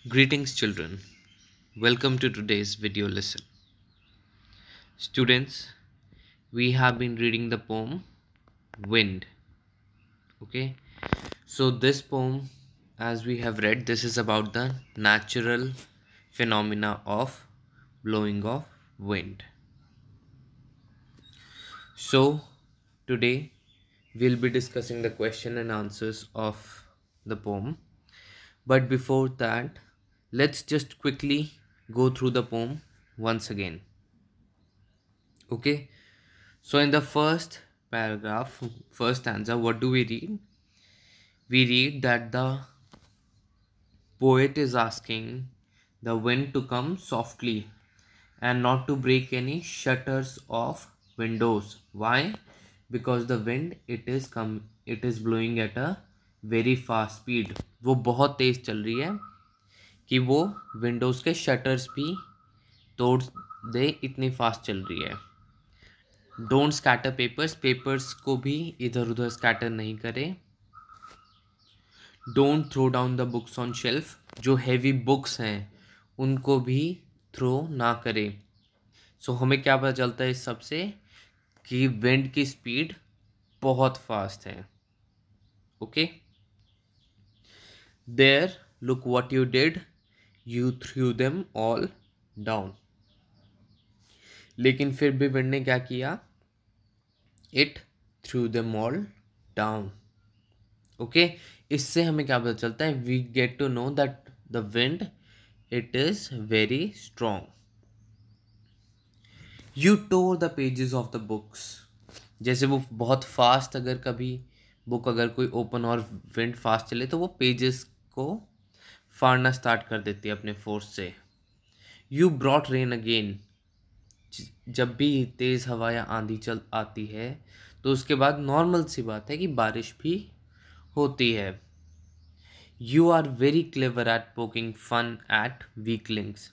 Greetings, children. Welcome to today's video lesson. Students, we have been reading the poem Wind. Okay, so this poem, as we have read, this is about the natural phenomena of blowing of wind. So, today we'll be discussing the question and answers of the poem. But before that, let's just quickly go through the poem once again. Okay, so in the first paragraph, first stanza, what do we read? We read that the poet is asking the wind to come softly and not to break any shutters of windows. Why? Because the wind it is blowing at a very fast speed. वो बहुत तेज चल रही है कि वो Windows के shutters भी तोड़ दे, इतनी फास्ट चल रही है. डोंट स्कैटर पेपर्स, पेपर्स को भी इधर उधर स्कैटर नहीं करें. Don't throw down the books on shelf, जो हैवी बुक्स हैं उनको भी थ्रो ना करें. सो हमें क्या पता चलता है इस सब से कि विंड की स्पीड बहुत फास्ट है. Okay, there look what you did, you threw them all down. लेकिन फिर भी विंड ने क्या किया? It threw them all down. Okay, इससे हमें क्या पता चलता है? We get to know that the wind it is very strong. You tore the pages of the books, जैसे वो बहुत फास्ट, अगर कभी बुक अगर कोई ओपन और विंड फास्ट चले तो वो पेजेस को फाड़ना स्टार्ट कर देती है अपने फोर्स से. यू ब्रॉट रेन अगेन, जब भी तेज़ हवा या आंधी चल आती है तो उसके बाद नॉर्मल सी बात है कि बारिश भी होती है. You are very clever at poking fun at weaklings.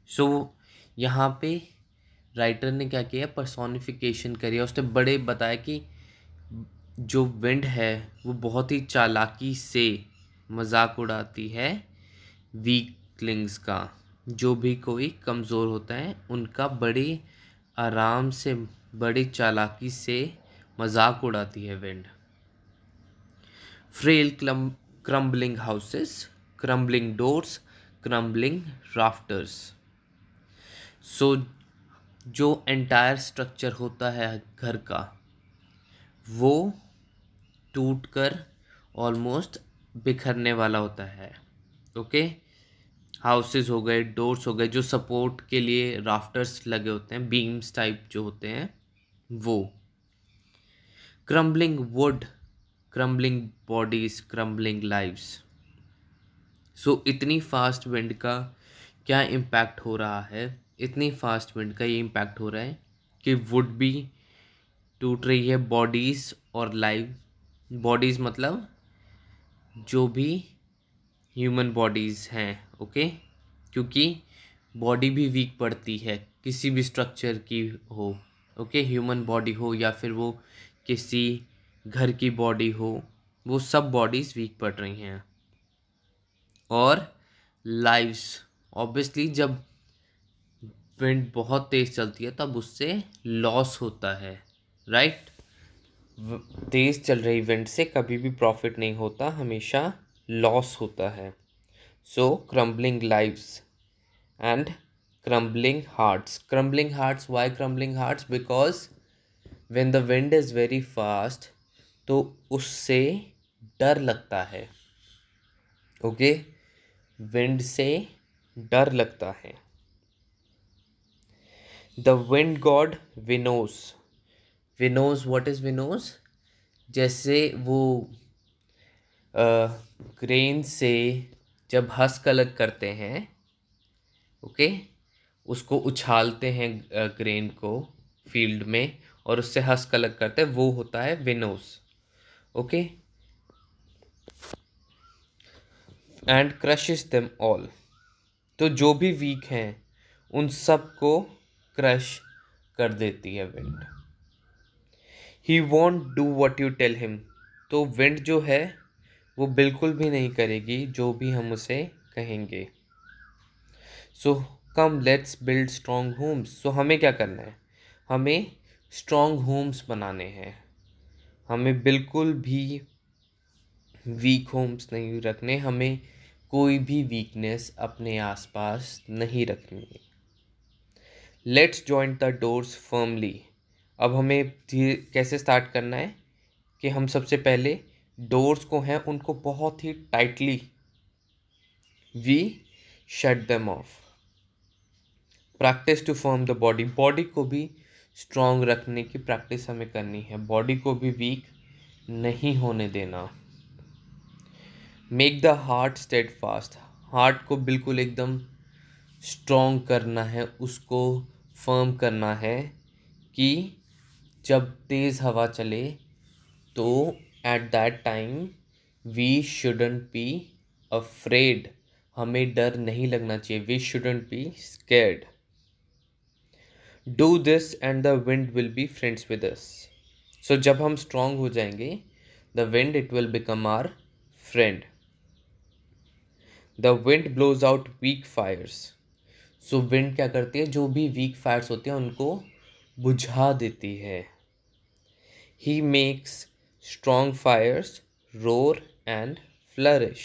So यहाँ पे राइटर ने क्या किया? पर्सोनिफिकेशन करी है. उसने बड़े बताया कि जो विंड है वो बहुत ही चालाकी से मजाक उड़ाती है वीकलिंग्स का. जो भी कोई कमज़ोर होता है उनका बड़ी आराम से, बड़ी चालाकी से मजाक उड़ाती है wind. Frail crumbling houses, crumbling doors, crumbling rafters. So जो एंटायर स्ट्रक्चर होता है घर का वो टूटकर ऑलमोस्ट बिखरने वाला होता है. ओके, हाउसेस हो गए, डोर्स हो गए, जो सपोर्ट के लिए राफ्टर्स लगे होते हैं, बीम्स टाइप जो होते हैं वो. Crumbling wood, crumbling bodies, crumbling lives. So इतनी फास्ट विंड का क्या इम्पैक्ट हो रहा है? इतनी फास्ट विंड का ये इम्पैक्ट हो रहा है कि वुड भी टूट रही है, बॉडीज़ और लाइव. बॉडीज़ मतलब जो भी ह्यूमन बॉडीज़ हैं. ओके, क्योंकि बॉडी भी वीक पड़ती है किसी भी स्ट्रक्चर की हो. ओके, ह्यूमन बॉडी हो या फिर वो किसी घर की बॉडी हो, वो सब बॉडीज़ वीक पड़ रही हैं. और लाइव्स, ऑब्वियसली जब विंड बहुत तेज़ चलती है तब उससे लॉस होता है. राइट, तेज़ चल रही विंड से कभी भी प्रॉफिट नहीं होता, हमेशा लॉस होता है. So crumbling lives and crumbling hearts. Crumbling hearts, why crumbling hearts? Because when the wind is very fast तो उससे डर लगता है. ओके, विंड से डर लगता है. The wind god winnows. Winnows, what is winnows? जैसे वो ग्रेन से जब हस्क अलग करते हैं, ओके, उसको उछालते हैं ग्रेन को फील्ड में और उससे हस्क अलग करते हैं, वो होता है winnows. Okay, and crushes them all. तो जो भी वीक हैं उन सब को क्रश कर देती है wind. He won't do what you tell him. तो विंड जो है वो बिल्कुल भी नहीं करेगी जो भी हम उसे कहेंगे. So come let's build strong homes. So हमें क्या करना है, हमें स्ट्रॉन्ग होम्स बनाने हैं, हमें बिल्कुल भी वीक होम्स नहीं रखने, हमें कोई भी वीकनेस अपने आसपास नहीं रखनी है। Let's joint the doors firmly. अब हमें धीरे कैसे स्टार्ट करना है कि हम सबसे पहले डोर्स को हैं उनको बहुत ही tightly we shut them off. Practise to form the body, body को भी स्ट्रॉन्ग रखने की प्रैक्टिस हमें करनी है, बॉडी को भी वीक नहीं होने देना। Make the heart steadfast, heart को बिल्कुल एकदम स्ट्रॉन्ग करना है, उसको फर्म करना है कि जब तेज़ हवा चले तो at that time we shouldn't be afraid, हमें डर नहीं लगना चाहिए, we shouldn't be scared. Do this and the wind will be friends with us. So जब हम स्ट्रॉन्ग हो जाएंगे, the wind it will become our friend. The wind blows out weak fires. So wind क्या करती है, जो भी week Fyers होते हैं उनको बुझा देती है। He makes strong fires roar and flourish.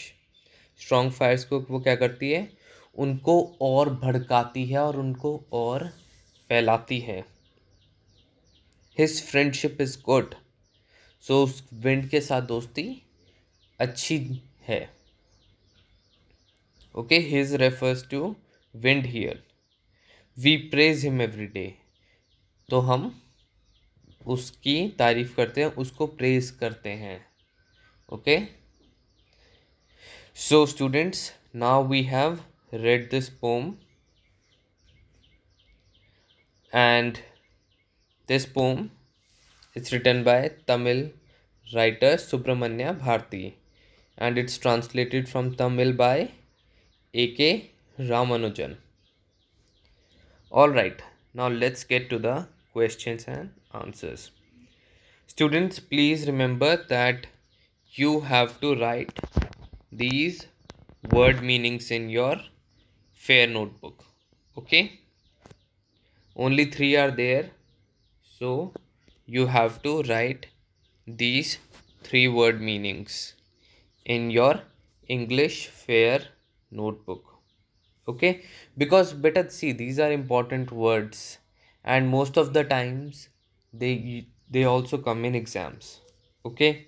Strong fires को वो क्या करती है, उनको और भड़काती है और उनको और फैलाती है। His friendship is good. So उस विंड के साथ दोस्ती अच्छी है। Okay, his refers to wind here. We praise him every day. तो हम उसकी तारीफ करते हैं, उसको प्रेज करते हैं। Okay, so students, now we have read this poem, and this poem is written by Tamil writer Subramanya Bharti, and it's translated from Tamil by A.K. Ramanujan. Alright, now let's get to the questions and answers. Students, please remember that you have to write these word meanings in your fair notebook. Okay, only 3 are there, so you have to write these 3 word meanings in your English fair notebook. Okay, because better see, these are important words and most of the times they also come in exams. Okay,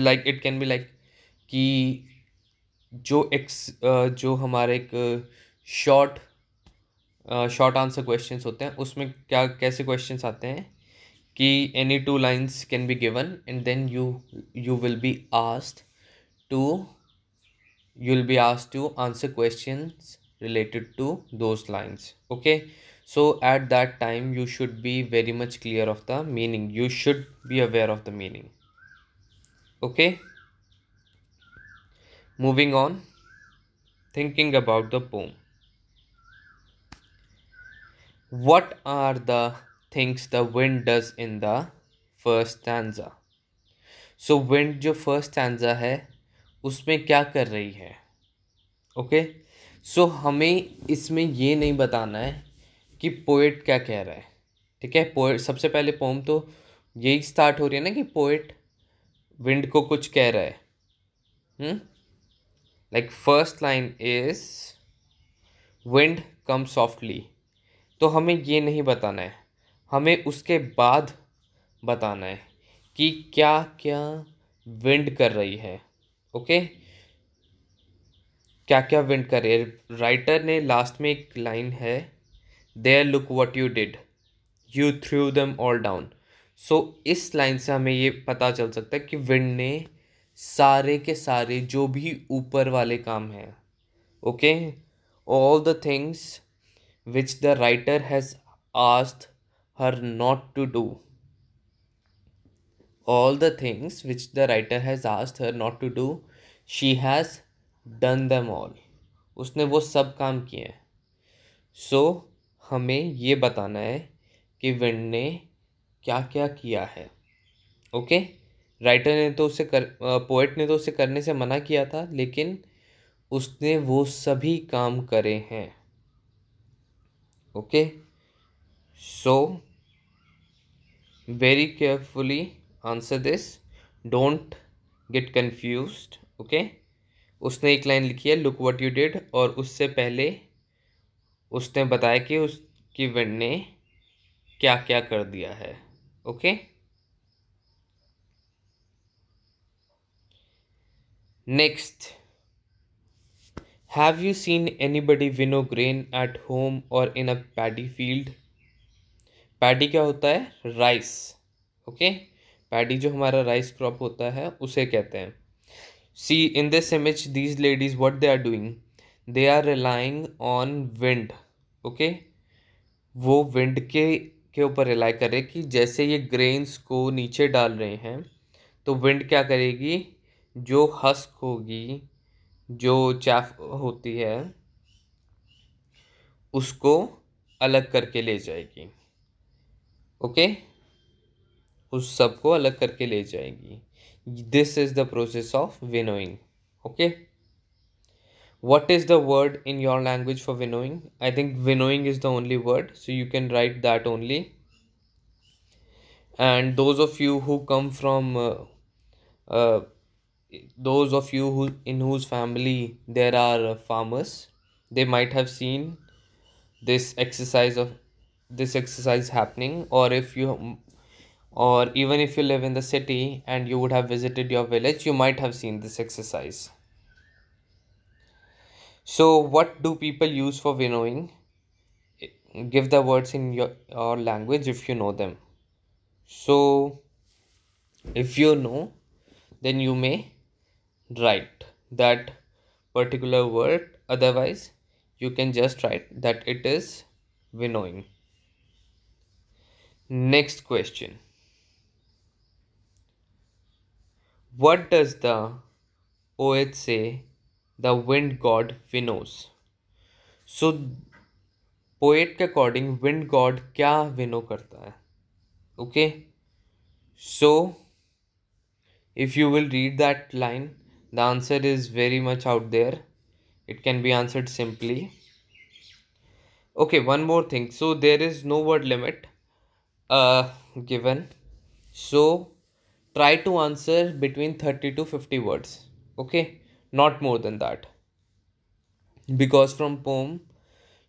like it can be like कि जो हमारे एक short answer questions होते हैं, उसमें क्या कैसे questions आते हैं कि any 2 lines can be given and then you will be asked to answer questions related to those lines. Okay, so at that time you should be very much clear of the meaning, you should be aware of the meaning. Okay, moving on, thinking about the poem. What are the things the wind does in the first stanza? So wind जो first stanza है उसमें क्या कर रही है? Okay, सो हमें इसमें ये नहीं बताना है कि पोएट क्या कह रहा है। ठीक है, पोएट सबसे पहले पोम तो यही स्टार्ट हो रही है ना कि पोएट विंड को कुछ कह रहा है। Like first line is wind come softly, तो हमें ये नहीं बताना है, हमें उसके बाद बताना है कि क्या क्या विंड कर रही है। ओके, क्या क्या विंड कर रही है। राइटर ने लास्ट में एक लाइन है, there look what you did, you threw them all down. So इस लाइन से हमें ये पता चल सकता है कि विंड ने सारे के सारे जो भी ऊपर वाले काम हैं, okay, all the things which the writer has asked her not to do, all the things which the writer has asked her not to do, she has done them all. उसने वो सब काम किए हैं। सो हमें ये बताना है कि विंड ने क्या क्या किया है। ओके, राइटर ने तो उसे पोएट ने तो उसे करने से मना किया था, लेकिन उसने वो सभी काम करे हैं। Okay, so very carefully answer this. Don't get confused. Okay, उसने एक लाइन लिखी है लुक व्हाट यू डिड, और उससे पहले उसने बताया कि उसकी विंड ने क्या क्या कर दिया है. Okay, next. Have you seen anybody winnow grain at home और in a paddy field? Paddy क्या होता है? राइस. ओके, पैडी जो हमारा राइस क्रॉप होता है उसे कहते हैं. See in this image these ladies what they are doing, they are relying on wind. Okay, वो विंड के ऊपर रिलाई कर रहे कि जैसे ये ग्रेन्स को नीचे डाल रहे हैं तो विंड क्या करेगी, जो हस्क होगी, जो चाफ होती है, उसको अलग करके ले जाएगी. ओके, उस सब को अलग करके ले जाएगी. This is the process of winnowing. Okay, what is the word in your language for winnowing? I think winnowing is the only word, so you can write that only. And uh, those of you who in whose family there are farmers, they might have seen this exercise happening. Or even if you live in the city and you would have visited your village, you might have seen this exercise. So what do people use for winnowing? Give the words in your language if you know them. So if you know, then you may write that particular word. Otherwise, you can just write that it is winnowing. Next question. What does the poet say the wind god winnows? So poet के according wind God क्या विनो करता है? Okay, so if you will read that line, the answer is very much out there. It can be answered simply. Okay, one more thing. So there is no word limit given. So try to answer between 30 to 50 words. Okay, not more than that. Because from poem,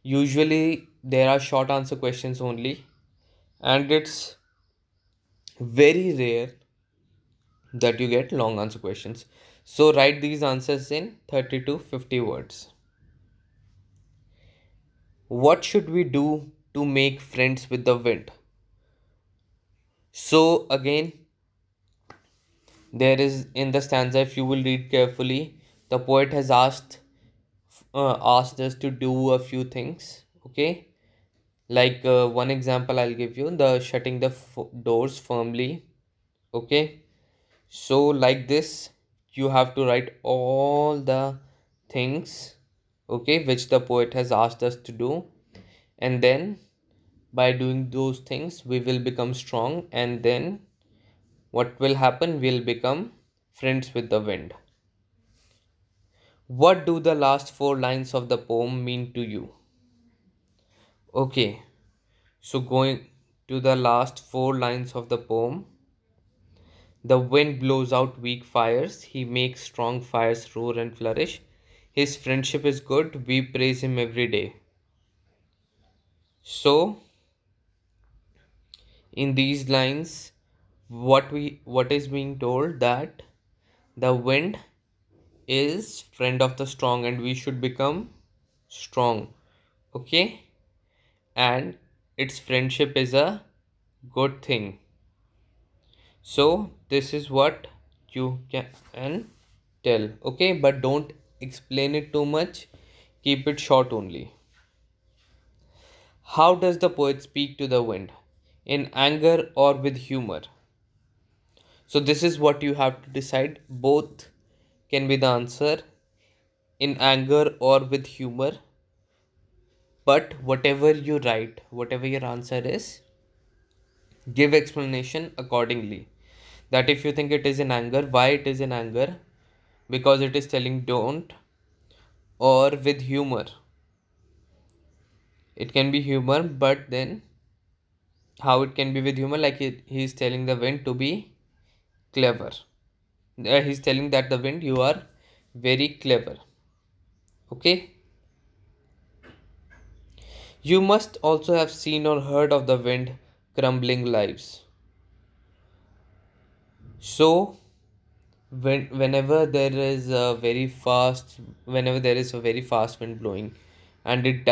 usually there are short answer questions only, and it's very rare that you get long answer questions. So write these answers in 30 to 50 words. What should we do to make friends with the wind? So again, there is in the stanza, if you will read carefully, the poet has asked us to do a few things. Okay, like one example I'll give you, the shutting the doors firmly. Okay, so like this, you have to write all the things, okay, which the poet has asked us to do, and then by doing those things we will become strong, and then what will happen, we'll become friends with the wind. What do the last four lines of the poem mean to you? Okay, so going to the last four lines of the poem, the wind blows out weak fires, he makes strong fires roar and flourish. His friendship is good, we praise him every day. So, in these lines, what is being told, that the wind is friend of the strong and we should become strong. Okay? And its friendship is a good thing. So this is what you can tell. Okay, but don't explain it too much, keep it short only. How does the poet speak to the wind? In anger or with humor? So this is what you have to decide. Both can be the answer, in anger or with humor. But whatever you write, whatever your answer is, give explanation accordingly. That if you think it is in anger, why it is in anger, because it is telling don't, or with humor. It can be humor, but then how it can be with humor? Like he's telling the wind to be clever. He's telling that the wind, you are very clever. Okay. You must also have seen or heard of the wind crumbling lives. So whenever there is a very fast, whenever there is a very fast wind blowing, and it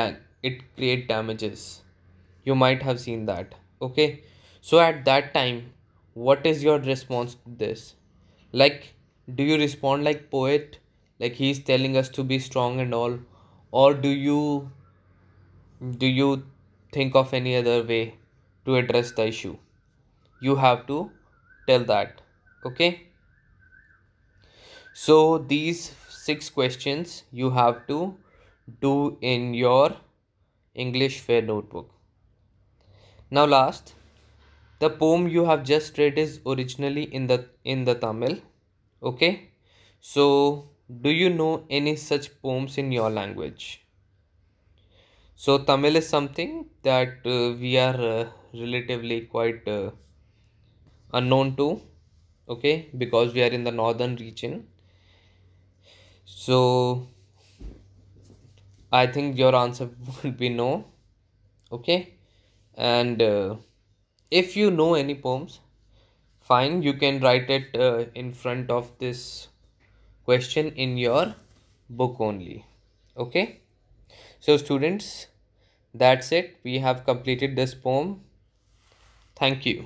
create damages, you might have seen that. Okay. So at that time, what is your response to this? Like, do you respond like poet, like he's telling us to be strong and all, or do you think of any other way to address the issue? You have to tell that. Okay. So these 6 questions you have to do in your English Fair notebook. Now last, the poem you have just read is originally in the Tamil. Okay? So do you know any such poems in your language? So Tamil is something that we are relatively quite unknown to, okay, because we are in the northern region. So I think your answer would be no. Okay. And if you know any poems, fine, you can write it in front of this question in your book only. Okay. So students, that's it, we have completed this poem. Thank you.